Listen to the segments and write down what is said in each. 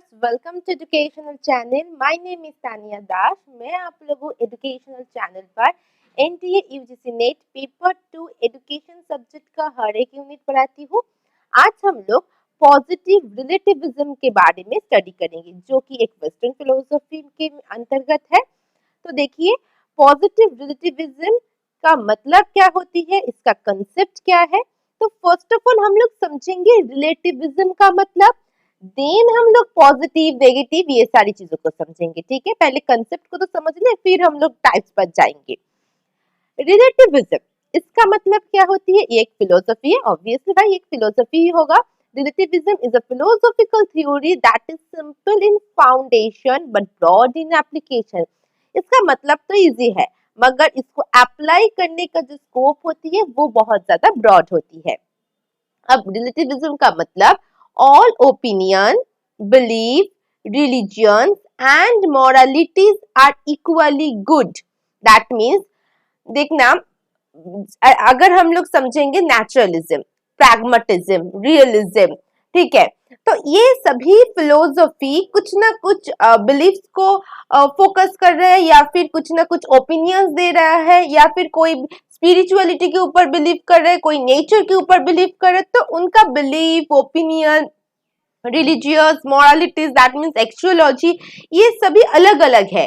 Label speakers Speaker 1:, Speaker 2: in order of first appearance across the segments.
Speaker 1: viewers, welcome to educational channel. My name is Tania दास. मैं आप लोगों एजुकेशनल चैनल पर NTA UGC net paper 2 education subject का हर एक यूनिट पढ़ाती हूँ. आज हम लोग पॉजिटिव रिलेटिविज्म के बारे में स्टडी करेंगे, जो कि एक वेस्टर्न फिलोसफी के अंतर्गत है. तो देखिए, पॉजिटिव रिलेटिविज्म का मतलब क्या होती है, इसका कंसेप्ट क्या है. तो फर्स्ट ऑफ ऑल हम लोग समझेंगे रिलेटिविज्म का मतलब, देन हम लोग पॉजिटिव नेगेटिव ये सारी चीजों को समझेंगे. ठीक है, पहले कंसेप्ट को तो समझ लें, फिर हम लोग टाइप्स पर जाएंगे. रिलेटिविज्म, इसका मतलब क्या होती है, ये एक फिलोसफी है. ऑब्वियसली भाई एक फिलोसफी ही होगा. Relativism is a philosophical theory that is simple in foundation but broad in application. इसका मतलब तो इजी है, मगर इसको अप्लाई करने का जो स्कोप होती है वो बहुत ज्यादा ब्रॉड होती है. अब रिलेटिविज्म का मतलब, all opinion, belief, religions and moralities are equally good. That means देखना, अगर हम लोग समझेंगे नेचुरलिज्म, प्रैग्मेटिज्म, रियलिज्म, ठीक है, तो ये सभी फिलोसफी कुछ ना कुछ बिलीफ्स को फोकस कर रहे हैं, या फिर कुछ ना कुछ ओपिनियंस दे रहा है, या फिर कोई स्पिरिचुअलिटी के ऊपर बिलीव कर रहे हैं, कोई नेचर के ऊपर बिलीव कर रहे हैं. तो उनका belief, opinion, religious, moralities, that means axiology, ये सभी अलग अलग है.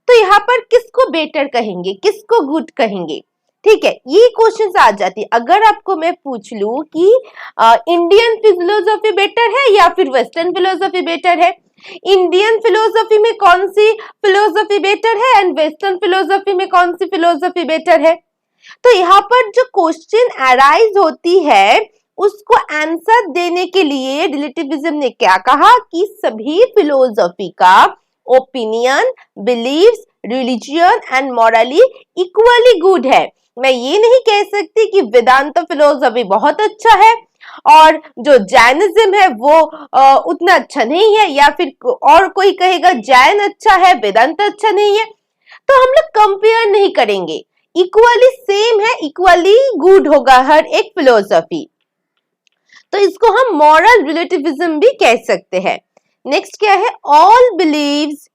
Speaker 1: तो यहाँ पर किसको बेटर कहेंगे, किसको गुड कहेंगे. ठीक है, ये क्वेश्चन आ जाती है. अगर आपको मैं पूछ लूं कि इंडियन फिलोसफी बेटर है या फिर वेस्टर्न फिलोसफी बेटर है, इंडियन फिलोसफी में कौन सी फिलोसफी बेटर है एंड वेस्टर्न फिलोसफी में कौन सी फिलोसफी बेटर है, तो यहाँ पर जो क्वेश्चन अराइज होती है उसको आंसर देने के लिए रिलेटिविज्म ने क्या कहा कि सभी फिलोसफी का opinion, beliefs, religion and morally equally good है. मैं ये नहीं कह सकती कि वेदांत फिलोसफी बहुत अच्छा है और जो जैनिज्म है वो उतना अच्छा नहीं है, या फिर और कोई कहेगा जैन अच्छा है, वेदांत अच्छा नहीं है. तो हम लोग कंपेयर नहीं करेंगे, इक्वली सेम है, इक्वली गुड होगा हर एक फिलोसफी. तो इसको हम मॉरल रिलेटिविज्म भी कह सकते हैं. नेक्स्ट क्या है, ऑल बिलीव्स,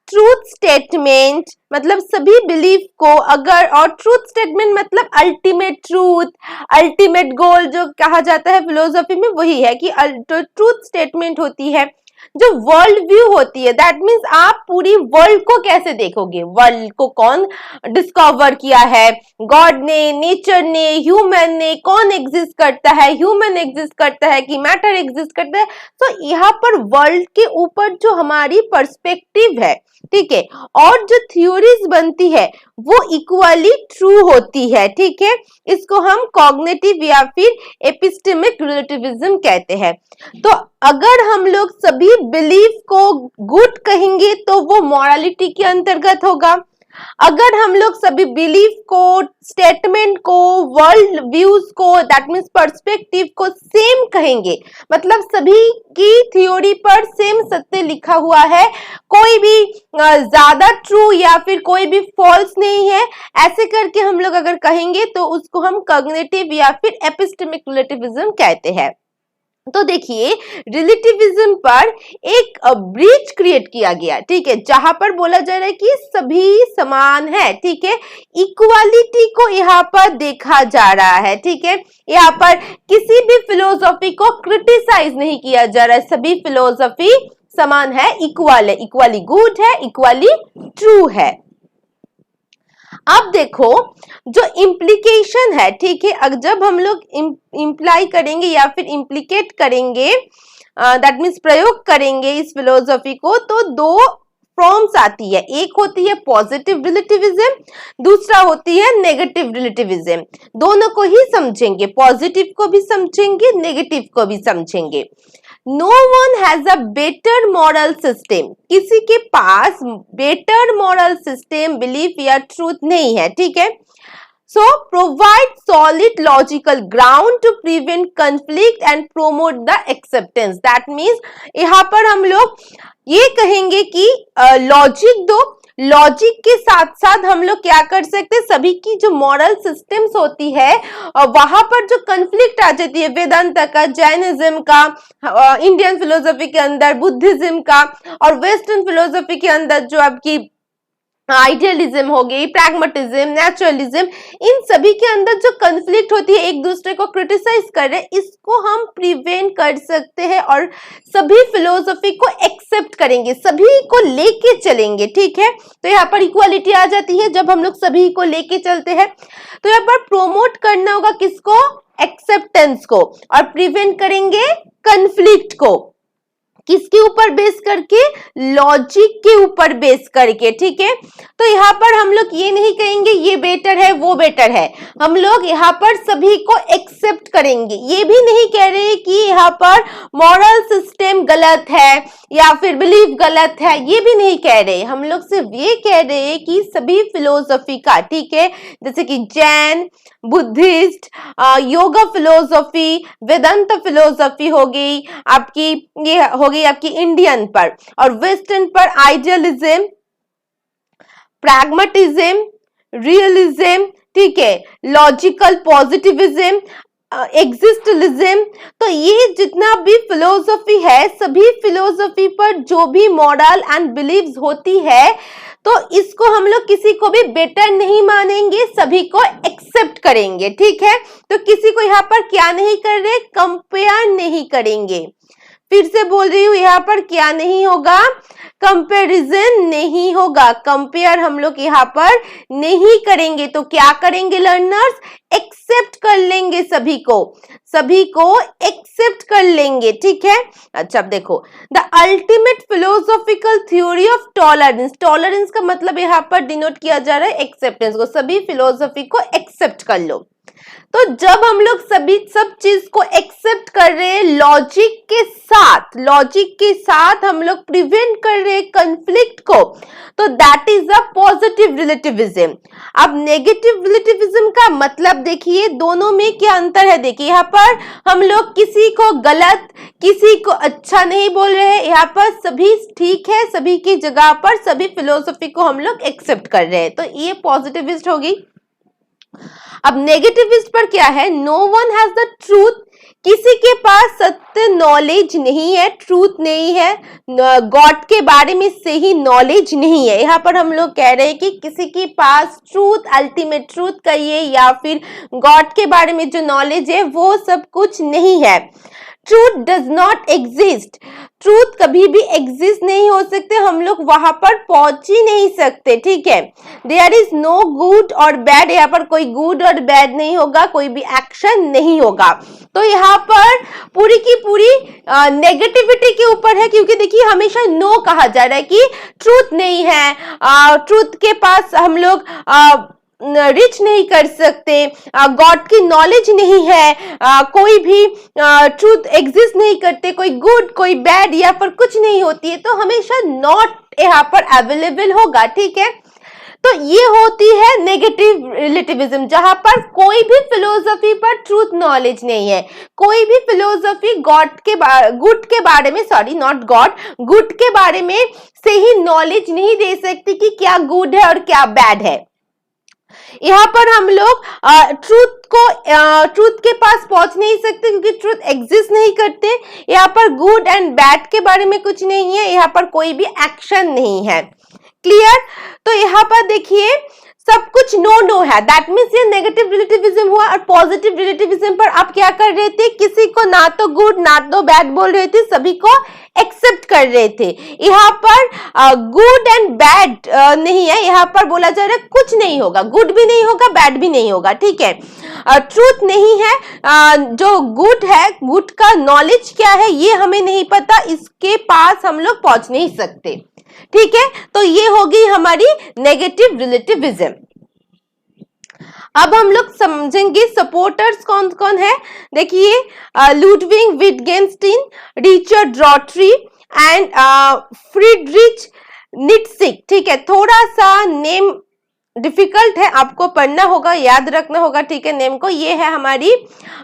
Speaker 1: ट्रूथ स्टेटमेंट, मतलब सभी बिलीफ को अगर, और ट्रूथ स्टेटमेंट मतलब अल्टीमेट ट्रूथ, अल्टीमेट गोल जो कहा जाता है फिलोसफी में, वही है कि ट्रूथ स्टेटमेंट होती है. जो वर्ल्ड व्यू होती है, दैट मीन्स आप पूरी वर्ल्ड को कैसे देखोगे, वर्ल्ड को कौन डिस्कवर किया है, गॉड ने, नेचर ने, ह्यूमन ने, कौन एग्जिस्ट करता है, ह्यूमन एग्जिस्ट करता है कि मैटर एग्जिस्ट करता है. तो यहाँ पर वर्ल्ड के ऊपर जो हमारी पर्सपेक्टिव है, ठीक है, और जो थ्योरीज बनती है वो इक्वली ट्रू होती है. ठीक है, इसको हम कॉग्निटिव या फिर एपिस्टेमिक रिलेटिविज्म कहते हैं. तो अगर हम लोग सभी बिलीफ को गुड कहेंगे तो वो मॉरलिटी के अंतर्गत होगा. अगर हम लोग सभी बिलीफ को, स्टेटमेंट को, वर्ल्ड व्यूज को, दैट मीन्स पर्सपेक्टिव को सेम कहेंगे, मतलब सभी की थ्योरी पर सेम सत्य लिखा हुआ है, कोई भी ज्यादा ट्रू या फिर कोई भी फॉल्स नहीं है, ऐसे करके हम लोग अगर कहेंगे तो उसको हम कॉग्निटिव या फिर एपिस्टेमिक रिलेटिविज्म कहते हैं. तो देखिए, रिलेटिविज्म पर एक ब्रिज क्रिएट किया गया, ठीक है, जहां पर बोला जा रहा है कि सभी समान है. ठीक है, इक्वालिटी को यहाँ पर देखा जा रहा है. ठीक है, यहाँ पर किसी भी फिलोसफी को क्रिटिसाइज नहीं किया जा रहा है, सभी फिलोसफी समान है, इक्वल है, इक्वली गुड है, इक्वली ट्रू है. अब देखो जो इम्प्लीकेशन है, ठीक है, जब हम लोग इम्प्लाई करेंगे या फिर इम्प्लीकेट करेंगे, दैट मीन्स प्रयोग करेंगे इस फिलोसफी को, तो दो फॉर्म्स आती है. एक होती है पॉजिटिव रिलेटिविज्म, दूसरा होती है नेगेटिव रिलेटिविज्म. दोनों को ही समझेंगे, पॉजिटिव को भी समझेंगे, नेगेटिव को भी समझेंगे. No one has a better moral system. किसी के पास better moral system, belief या truth नहीं है. ठीक है, so provide solid logical ground to prevent conflict and promote the acceptance. That means यहाँ पर हम लोग ये कहेंगे कि लॉजिक दो, लॉजिक के साथ साथ हम लोग क्या कर सकते हैं, सभी की जो मॉरल सिस्टम्स होती है वहां पर जो कंफ्लिक्ट आ जाती है, वेदांत का, जैनिज्म का, इंडियन फिलोसफी के अंदर बुद्धिज्म का, और वेस्टर्न फिलोसफी के अंदर जो आपकी आइडियलिज्म हो गई, प्रैग्मेटिज्म, नेचुरलिज्म, इन सभी के अंदर जो कंफ्लिक्ट होती है, एक दूसरे को क्रिटिसाइज कर रहे हैं, इसको हम प्रिवेंट कर सकते हैं और सभी फिलोसफी को एक्सेप्ट करेंगे, सभी को लेके चलेंगे। ठीक है, तो यहाँ पर इक्वालिटी आ जाती है जब हम लोग सभी को लेके चलते हैं। तो यहाँ पर प्रोमोट करना होगा किसको, एक्सेप्टेंस को, और प्रिवेंट करेंगे कंफ्लिक्ट को। किसके ऊपर बेस करके, लॉजिक के ऊपर बेस करके। ठीक है, तो यहाँ पर हम लोग ये नहीं कहेंगे ये बेटर है वो बेटर है, हम लोग यहाँ पर सभी को एक्सेप्ट करेंगे। ये भी नहीं कह रहे कि यहाँ पर मॉरल सिस्टम गलत है या फिर बिलीफ गलत है, ये भी नहीं कह रहे। हम लोग सिर्फ ये कह रहे हैं कि सभी फिलोसफी का, ठीक है, जैसे कि जैन, बुद्धिस्ट, योगा फिलोसफी, वेदांत फिलोसफी हो गई आपकी, ये हो गई आपकी इंडियन पर, और वेस्टर्न पर आइडियलिज्म, प्रैग्मेटिज्म, रियलिज्म, ठीक है, लॉजिकल पॉजिटिविज्म, एग्जिस्टलिज्म। तो ये जितना भी फिलोसफी है, सभी फिलोसफी पर जो भी मॉरल एंड बिलीव्स होती है, तो इसको हम लोग किसी को भी बेटर नहीं मानेंगे, सभी को एक्सेप्ट करेंगे। ठीक है, तो किसी को यहाँ पर क्या नहीं कर रहे, कंपेयर नहीं करेंगे। फिर से बोल रही हूं, यहाँ पर क्या नहीं होगा, कंपैरिजन नहीं होगा, कंपेयर हम लोग यहाँ पर नहीं करेंगे। तो क्या करेंगे लर्नर्स, एक्सेप्ट कर लेंगे, सभी को एक्सेप्ट कर लेंगे। ठीक है, अच्छा अब देखो, the ultimate philosophical theory of tolerance, tolerance का मतलब यहाँ पर डिनोट किया जा रहा है एक्सेप्टेंस को, सभी फिलोसफी को एक्सेप्ट कर लो। तो जब हम लोग सब चीज को एक्सेप्ट कर रहे हैं लॉजिक के साथ हम लोग प्रिवेंट कर रहे हैं कंफ्लिक्ट को, तो that is a positive relativism. अब नेगेटिव रिलेटिविज्म का मतलब देखिए, दोनों में क्या अंतर है। देखिए यहाँ पर हम लोग किसी को गलत, किसी को अच्छा नहीं बोल रहे हैं, यहाँ पर सभी ठीक है, सभी की जगह पर सभी फिलोसफी को हम लोग एक्सेप्ट कर रहे हैं, तो ये पॉजिटिविस्ट होगी। अब नेगेटिविस्ट पर क्या है, no one has the truth, किसी के पास सत्य नॉलेज नहीं है, ट्रूथ नहीं है, गॉड के बारे में सही नॉलेज नहीं है। यहाँ पर हम लोग कह रहे हैं कि किसी के पास ट्रूथ, अल्टीमेट ट्रूथ कहिए या फिर गॉड के बारे में जो नॉलेज है वो सब कुछ नहीं है। Truth does not exist, truth कभी भी एग्जिस्ट नहीं हो सकते, हम लोग वहां पर पहुंच ही नहीं सकते। ठीक है, देयर इज नो गुड और बैड, यहाँ पर कोई गुड और बैड नहीं होगा, कोई भी एक्शन नहीं होगा। तो यहाँ पर पूरी की पूरी नेगेटिविटी के ऊपर है, क्योंकि देखिए हमेशा नो कहा जा रहा है कि ट्रूथ नहीं है, ट्रूथ के पास हम लोग रिच नहीं कर सकते, गॉड की नॉलेज नहीं है, कोई भी ट्रूथ एग्जिस्ट नहीं करते, कोई गुड कोई बैड या पर कुछ नहीं होती है, तो हमेशा नॉट यहाँ पर अवेलेबल होगा। ठीक है, तो ये होती है नेगेटिव रिलेटिविज्म, जहां पर कोई भी फिलोसफी पर ट्रूथ नॉलेज नहीं है, कोई भी फिलोसफी गुड के बारे में, सॉरी नॉट गॉड, गुड के बारे में सही नॉलेज नहीं दे सकती कि क्या गुड है और क्या बैड है। यहाँ पर हम लोग ट्रूथ के पास पहुंच नहीं सकते, क्योंकि ट्रूथ एग्जिस्ट नहीं करते। यहाँ पर गुड एंड बैड के बारे में कुछ नहीं है, यहाँ पर कोई भी एक्शन नहीं है। क्लियर, तो यहाँ पर देखिए सब कुछ नो है, दैट मीन्स ये नेगेटिव रिलेटिविज्म हुआ। और पॉजिटिव रिलेटिविज्म पर आप क्या कर रहे थे, किसी को ना तो गुड ना तो बैड बोल रहे थे, सभी को एक्सेप्ट कर रहे थे। यहाँ पर गुड एंड बैड नहीं है, यहाँ पर बोला जा रहा है कुछ नहीं होगा, गुड भी नहीं होगा बैड भी नहीं होगा। ठीक है, ट्रूथ नहीं है, जो गुड है, गुड का नॉलेज क्या है ये हमें नहीं पता, इसके पास हम लोग पहुंच नहीं सकते। ठीक है, तो ये होगी हमारी नेगेटिव रिलेटिविज्म। अब हम लोग समझेंगे सपोर्टर्स कौन कौन है। देखिए Ludwig Wittgenstein, Richard Rorty and Friedrich Nietzsche. ठीक है, थोड़ा सा नेम डिफिकल्ट है, आपको पढ़ना होगा, याद रखना होगा। ठीक है, नेम को, ये है हमारी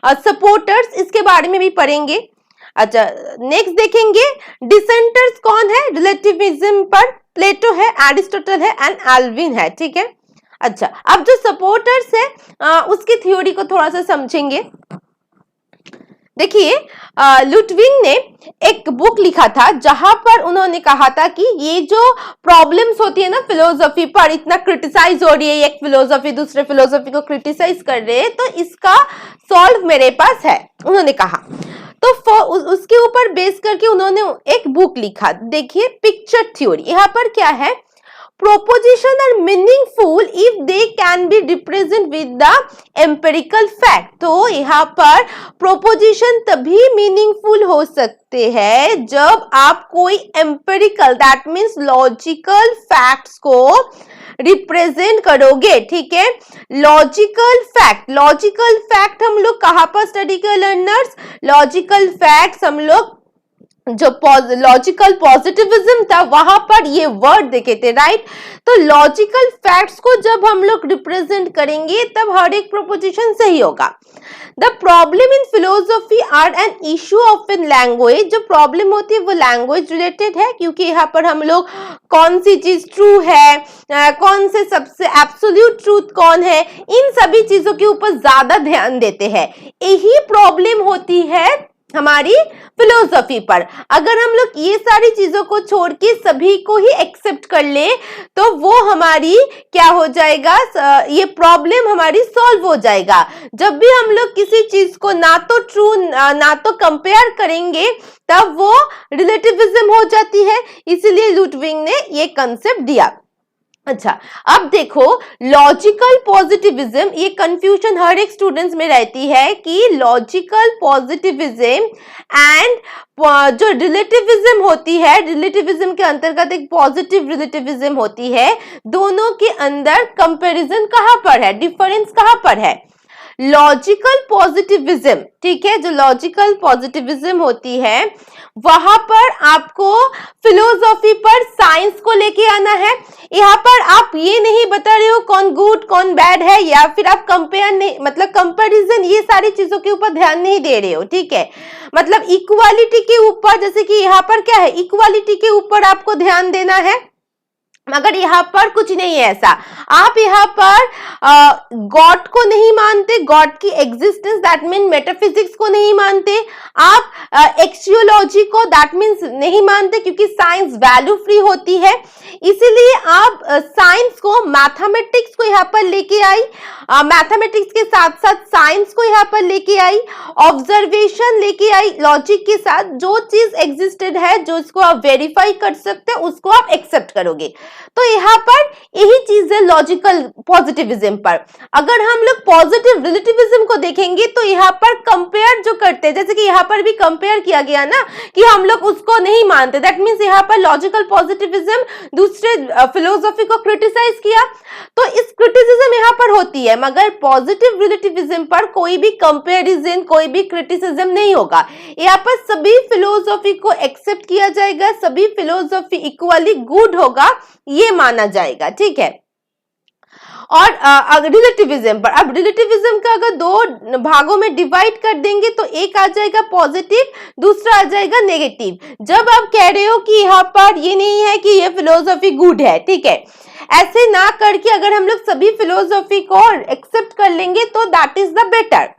Speaker 1: सपोर्टर्स, इसके बारे में भी पढ़ेंगे। अच्छा, नेक्स्ट देखेंगे डिसेंटर्स कौन है रिलेटिविज्म पर, प्लेटो है, एरिस्टोटल है एंड एल्विन है, ठीक है। अच्छा, अब जो सपोर्टर्स है उसकी थ्योरी को थोड़ा सा समझेंगे। देखिए, लुटविंग ने एक बुक लिखा था जहां पर उन्होंने कहा था कि ये जो प्रॉब्लम्स होती है ना फिलोसफी पर, इतना क्रिटिसाइज हो रही है, एक फिलोसफी दूसरे फिलोसफी को क्रिटिसाइज कर रहे हैं, तो इसका सॉल्व मेरे पास है, उन्होंने कहा। तो उसके ऊपर बेस करके उन्होंने एक बुक लिखा। देखिए, पिक्चर थ्योरी, यहाँ पर क्या है, proposition are meaningful if they can be represented with the empirical fact। तो यहाँ पर proposition तभी meaningful हो सकते हैं जब आप कोई empirical, that means logical facts को रिप्रेजेंट करोगे, ठीक है। लॉजिकल फैक्ट हम लोग कहाँ पर स्टडी कर लर्नर्स, लॉजिकल फैक्ट्स हम लोग जो लॉजिकल पॉजिटिविज्म था वहां पर ये वर्ड देखे थे, राइट। तो लॉजिकल फैक्ट्स को जब हम लोग रिप्रेजेंट करेंगे तब हर एक प्रोपोजिशन सही होगा। The problem in philosophy are an issue of in language, जो प्रॉब्लम होती है वो लैंग्वेज रिलेटेड है, क्योंकि यहाँ पर हम लोग कौन सी चीज ट्रू है, कौन से सबसे एब्सोल्यूट ट्रूथ कौन है, इन सभी चीजों के ऊपर ज्यादा ध्यान देते हैं। यही प्रॉब्लम होती है हमारी फिलोसफी पर। अगर हम लोग ये सारी चीजों को छोड़ के सभी को ही एक्सेप्ट कर ले तो वो हमारी क्या हो जाएगा, ये प्रॉब्लम हमारी सॉल्व हो जाएगा। जब भी हम लोग किसी चीज को ना तो ट्रू ना तो कंपेयर करेंगे तब वो रिलेटिविज्म हो जाती है, इसीलिए लुटविंग ने ये कंसेप्ट दिया। अच्छा, अब देखो लॉजिकल पॉजिटिविज्म, ये कंफ्यूजन हर एक स्टूडेंट्स में रहती है कि लॉजिकल पॉजिटिविज्म एंड जो रिलेटिविज्म होती है, रिलेटिविज्म के अंतर्गत एक पॉजिटिव रिलेटिविज्म होती है, दोनों के अंदर कंपैरिजन कहां पर है, डिफरेंस कहां पर है। लॉजिकल पॉजिटिविज्म, ठीक है, जो लॉजिकल पॉजिटिविज्म होती है वहां पर आपको फिलोसॉफी पर साइंस को लेके आना है। यहाँ पर आप ये नहीं बता रहे हो कौन गुड कौन बैड है, या फिर आप कंपेयर नहीं, मतलब कंपैरिजन, ये सारी चीजों के ऊपर ध्यान नहीं दे रहे हो, ठीक है। मतलब इक्वालिटी के ऊपर, जैसे कि यहाँ पर क्या है, इक्वालिटी के ऊपर आपको ध्यान देना है, मगर यहाँ पर कुछ नहीं है ऐसा। आप यहाँ पर गॉड को नहीं मानते, गॉड की एग्जिस्टेंस, दैट मीन मेटाफिजिक्स को नहीं मानते, आप एक्सियोलॉजी को दैट मीन्स नहीं मानते, क्योंकि साइंस वैल्यू फ्री होती है, इसीलिए आप साइंस को, मैथमेटिक्स को यहाँ पर लेके आई, मैथमेटिक्स के साथ साथ साइंस को यहाँ पर लेके आई, ऑब्जर्वेशन लेके आई, लॉजिक के साथ जो चीज एग्जिस्टेड है, जो इसको आप वेरीफाई कर सकते हैं उसको आप एक्सेप्ट करोगे। तो यहाँ पर यही चीज है लॉजिकल पॉजिटिविज्म पर। अगर हम लोग पॉजिटिव रिलेटिविज्म को देखेंगे तो यहाँ पर कंपेयर जो करते हैं, जैसे कि यहाँ पर भी कंपेयर किया गया ना कि हम लोग उसको नहीं मानते, दैट मीन्स यहाँ पर लॉजिकल पॉजिटिविज्म दूसरे फिलोसफी को क्रिटिसाइज किया, तो इस क्रिटिसिज्म यहाँ पर होती है, मगर पॉजिटिव रिलेटिविज्म पर कोई भी कंपेरिजन, कोई भी क्रिटिसिज्म नहीं होगा। यहाँ पर सभी फिलोसफी को एक्सेप्ट किया जाएगा, सभी फिलोसफी इक्वली गुड होगा ये माना जाएगा, ठीक है। और रिलेटिविज्म पर, अब रिलेटिविज्म का अगर दो भागों में डिवाइड कर देंगे तो एक आ जाएगा पॉजिटिव, दूसरा आ जाएगा नेगेटिव। जब आप कह रहे हो कि यहाँ पर ये नहीं है कि ये फिलोसफी गुड है, ठीक है, ऐसे ना करके अगर हम लोग सभी फिलोसफी को एक्सेप्ट कर लेंगे तो दैट इज द बेटर।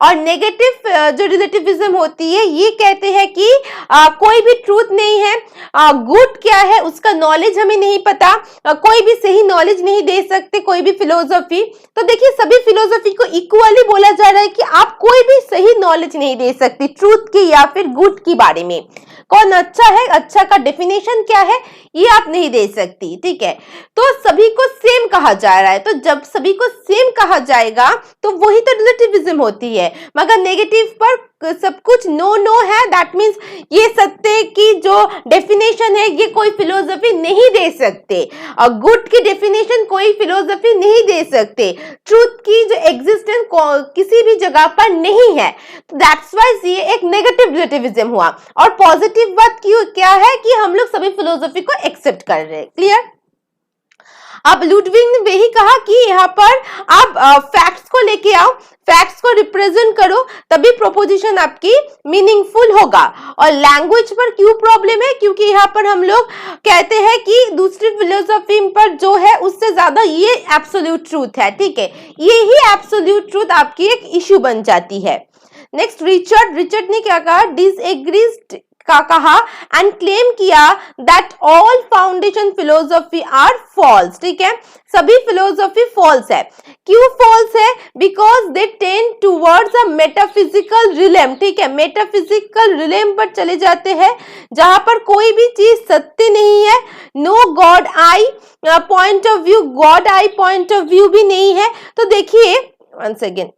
Speaker 1: और नेगेटिव जो रिलेटिविज्म होती है ये कहते हैं कि कोई भी ट्रूथ नहीं है, गुड क्या है उसका नॉलेज हमें नहीं पता, कोई भी सही नॉलेज नहीं दे सकते कोई भी फिलोसफी। तो देखिए सभी फिलोसफी को इक्वली बोला जा रहा है कि आप कोई भी सही नॉलेज नहीं दे सकती ट्रूथ की या फिर गुड की बारे में। कौन अच्छा है, अच्छा का डेफिनेशन क्या है ये आप नहीं दे सकती, ठीक है। तो सभी को सेम कहा जा रहा है, तो जब सभी को सेम कहा जाएगा तो वही तो रिलेटिविज्म होती है। मगर नेगेटिव पर सब कुछ नो नो है, दैट मीन्स ये सत्य की जो डेफिनेशन है ये कोई फिलोसफी नहीं दे सकते, और गुड की डेफिनेशन कोई फिलोसफी नहीं दे सकते, ट्रूथ की जो एग्जिस्टेंस किसी भी जगह पर नहीं है। दैट्स वाई ये एक नेगेटिव रिलेटिविज्म हुआ। और पॉजिटिव बात क्या है कि हम लोग सभी फिलोसफी को एक्सेप्ट कर रहे हैं। क्लियर? अब लुडविग ने वही कहा कि यहाँ पर आप फैक्ट्स को लेके आओ, फैक्ट्स को रिप्रेजेंट करो, तभी प्रोपोजिशन आपकी मीनिंगफुल होगा। और लैंग्वेज पर क्यों प्रॉब्लम है, क्योंकि यहाँ पर हम लोग कहते हैं कि दूसरी फिलोसफी पर जो है उससे ज्यादा ये एब्सोल्यूट ट्रूथ है, ठीक है, ये ही एब्सोल्यूट ट्रूथ आपकी एक इश्यू बन जाती है। नेक्स्ट रिचर्ड ने क्या कहा, डिसएग्रीड का कहा एंड क्लेम किया that all foundation philosophy are false, ठीक है, सभी फिलोसफी फॉल्स है। क्यों फॉल्स है, because they tend towards a metaphysical realm, ठीक है, मेटाफिजिकल रिलेम पर चले जाते हैं जहां पर कोई भी चीज सत्य नहीं है, no god eye point of view, god eye point of view भी नहीं है। तो देखिए वंस अगेन,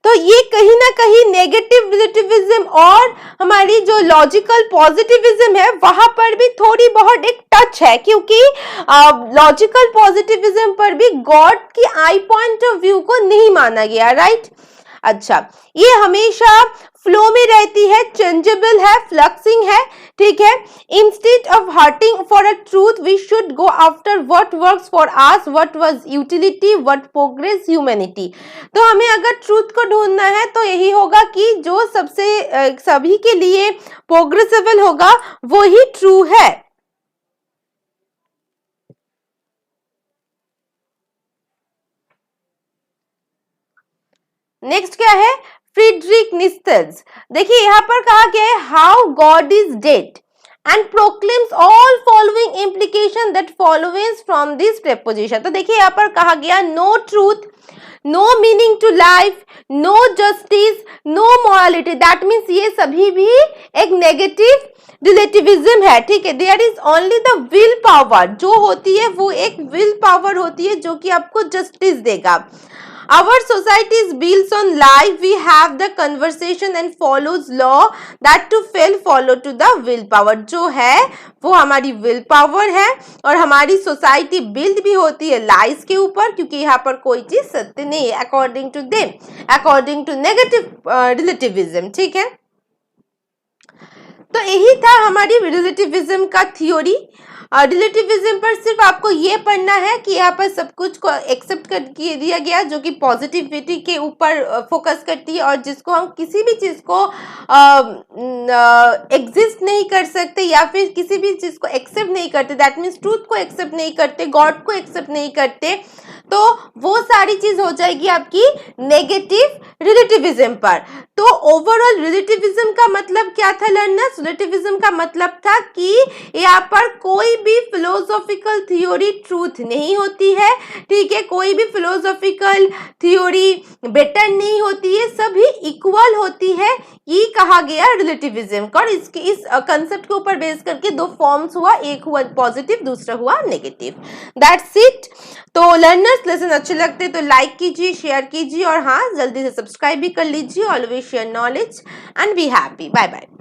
Speaker 1: तो ये कहीं ना कहीं नेगेटिव रिलेटिविज्म और हमारी जो लॉजिकल पॉजिटिविज्म है वहां पर भी थोड़ी बहुत एक टच है, क्योंकि लॉजिकल पॉजिटिविज्म पर भी गॉड की आई पॉइंट ऑफ व्यू को नहीं माना गया, राइट। अच्छा, ये हमेशा फ्लो में रहती है, चेंजेबल है, फ्लक्सिंग है, ठीक है। Instead of hurting for a truth we should go after what works for us, what was utility, what progress humanity. तो हमें अगर ट्रूथ को ढूंढना है तो यही होगा कि जो सबसे सभी के लिए प्रोग्रेसिबल होगा वो ही ट्रू है। नेक्स्ट क्या है, फ्रीडरिक नीत्शे। देखिए यहाँ पर कहा गया है how God is dead and proclaims all following implication that follows from this preposition। तो देखिए यहाँ पर कहा गया no truth, no meaning to life, no justice, no morality, that means ये सभी भी एक negative रिलेटिविज्म है, ठीक है। There is only the will power, जो होती है वो एक विल पावर होती है जो कि आपको जस्टिस देगा। Our society is built on life. We have the conversation and follows law that to fail follow to the will power। जो है वो हमारी विल पावर है और हमारी सोसाइटी बिल्ड भी होती है लाइज के ऊपर, क्योंकि यहाँ पर कोई चीज सत्य नहीं है according to them, according to negative relativism, ठीक है। तो यही था हमारी रिलेटिविज्म का थ्योरी। रिलेटिविज्म पर सिर्फ आपको ये पढ़ना है कि यहाँ पर सब कुछ को एक्सेप्ट कर दिया गया जो कि पॉजिटिविटी के ऊपर फोकस करती है, और जिसको हम किसी भी चीज को एग्जिस्ट नहीं कर सकते या फिर किसी भी चीज को एक्सेप्ट नहीं करते, दैट मीन्स ट्रूथ को एक्सेप्ट नहीं करते, गॉड को एक्सेप्ट नहीं करते, तो वो सारी चीज हो जाएगी आपकी नेगेटिव रिलेटिविज्म पर। तो ओवरऑल रिलेटिविज्म का मतलब क्या था लर्नर्स, रिलेटिविज्म का मतलब था कि यहाँ पर कोई भी फिलोसॉफिकल थ्योरी ट्रूथ नहीं होती है, ठीक है, कोई भी फिलोसॉफिकल थ्योरी बेटर नहीं होती है, सभी इक्वल होती है, ये कहा गया रिलेटिविज्म का। और इसके इस कंसेप्ट के ऊपर बेस करके दो फॉर्म्स हुआ, एक हुआ पॉजिटिव, दूसरा हुआ नेगेटिव, दैट्स इट। तो लर्नर्स लेसन अच्छे लगते तो लाइक कीजिए, शेयर कीजिए और हाँ जल्दी से सब्सक्राइब भी कर लीजिए। Always share knowledge and be happy. Bye bye.